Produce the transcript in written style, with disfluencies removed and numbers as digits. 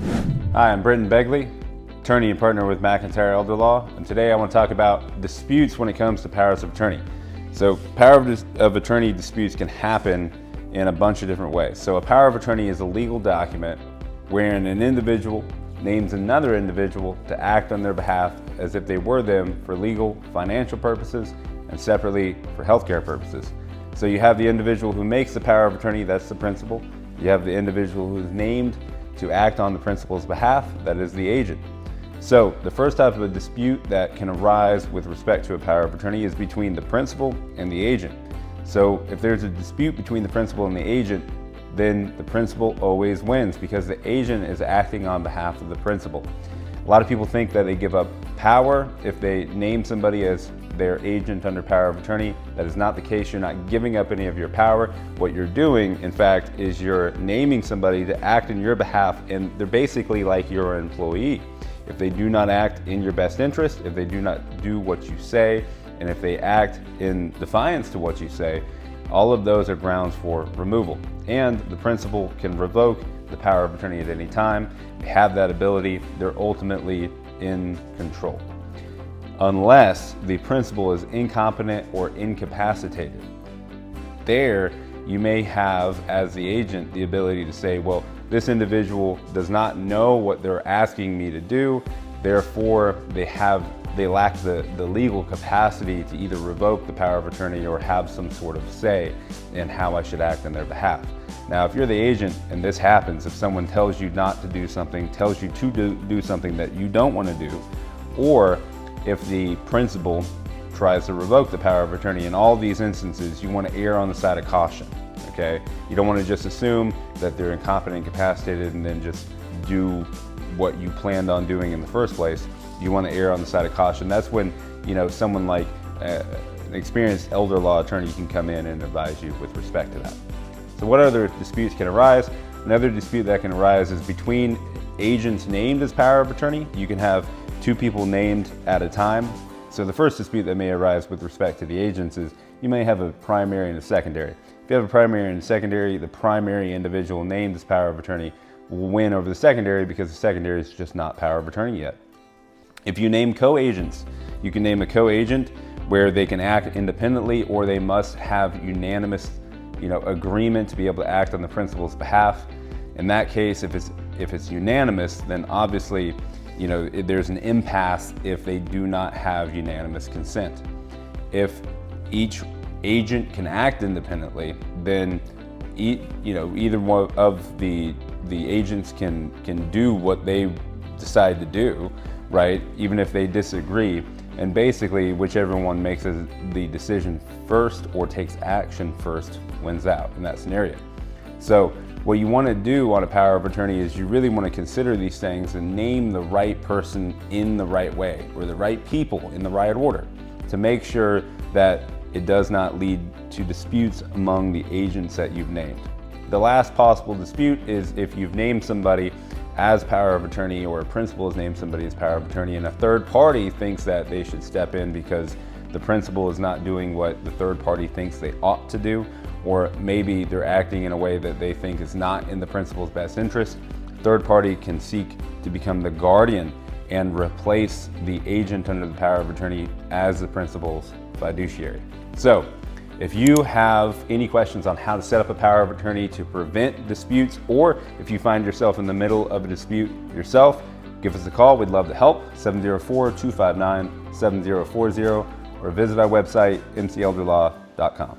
Hi, I'm Brenton Begley, attorney and partner with McIntyre Elder Law, and today I want to talk about disputes when it comes to powers of attorney. So power of attorney disputes can happen in a bunch of different ways. So a power of attorney is a legal document wherein an individual names another individual to act on their behalf as if they were them for legal, financial purposes, and separately for healthcare purposes. So you have the individual who makes the power of attorney, that's the principal. You have the individual who is named to act on the principal's behalf, that is the agent. So the first type of a dispute that can arise with respect to a power of attorney is between the principal and the agent. So if there's a dispute between the principal and the agent, then the principal always wins because the agent is acting on behalf of the principal. A lot of people think that they give up power if they name somebody as their agent under power of attorney. That is not the case. You're not giving up any of your power. What you're doing, in fact, is you're naming somebody to act in your behalf, and they're basically like your employee. If they do not act in your best interest, if they do not do what you say, and if they act in defiance to what you say, all of those are grounds for removal. And the principal can revoke the power of attorney at any time. They have that ability. They're ultimately in control. Unless the principal is incompetent or incapacitated. There, you may have, as the agent, the ability to say, well, this individual does not know what they're asking me to do, therefore they lack the legal capacity to either revoke the power of attorney or have some sort of say in how I should act on their behalf. Now, if you're the agent and this happens, if someone tells you not to do something, tells you to do something that you don't want to do, or if the principal tries to revoke the power of attorney, in all these instances, you want to err on the side of caution, okay? You don't want to just assume that they're incompetent, incapacitated, and then just do what you planned on doing in the first place. You want to err on the side of caution. That's when, someone like an experienced elder law attorney can come in and advise you with respect to that. So what other disputes can arise? Another dispute that can arise is between agents named as power of attorney. You can have two people named at a time. So the first dispute that may arise with respect to the agents is you may have a primary and a secondary. If you have a primary and a secondary, the primary individual named as power of attorney will win over the secondary because the secondary is just not power of attorney yet. If you name co-agents, you can name a co-agent where they can act independently or they must have unanimous agreement to be able to act on the principal's behalf. In that case, if it's unanimous, then obviously there's an impasse if they do not have unanimous consent. If each agent can act independently, then either one of the agents can do what they decide to do, right? Even if they disagree, and basically whichever one makes the decision first or takes action first wins out in that scenario. So what you want to do on a power of attorney is you really want to consider these things and name the right person in the right way, or the right people in the right order, to make sure that it does not lead to disputes among the agents that you've named. The last possible dispute is if you've named somebody as power of attorney, or a principal has named somebody as power of attorney, and a third party thinks that they should step in because the principal is not doing what the third party thinks they ought to do, or maybe they're acting in a way that they think is not in the principal's best interest. Third party can seek to become the guardian and replace the agent under the power of attorney as the principal's fiduciary. So if you have any questions on how to set up a power of attorney to prevent disputes, or if you find yourself in the middle of a dispute yourself, give us a call. We'd love to help. 704-259-7040, or visit our website, mcelderlaw.com.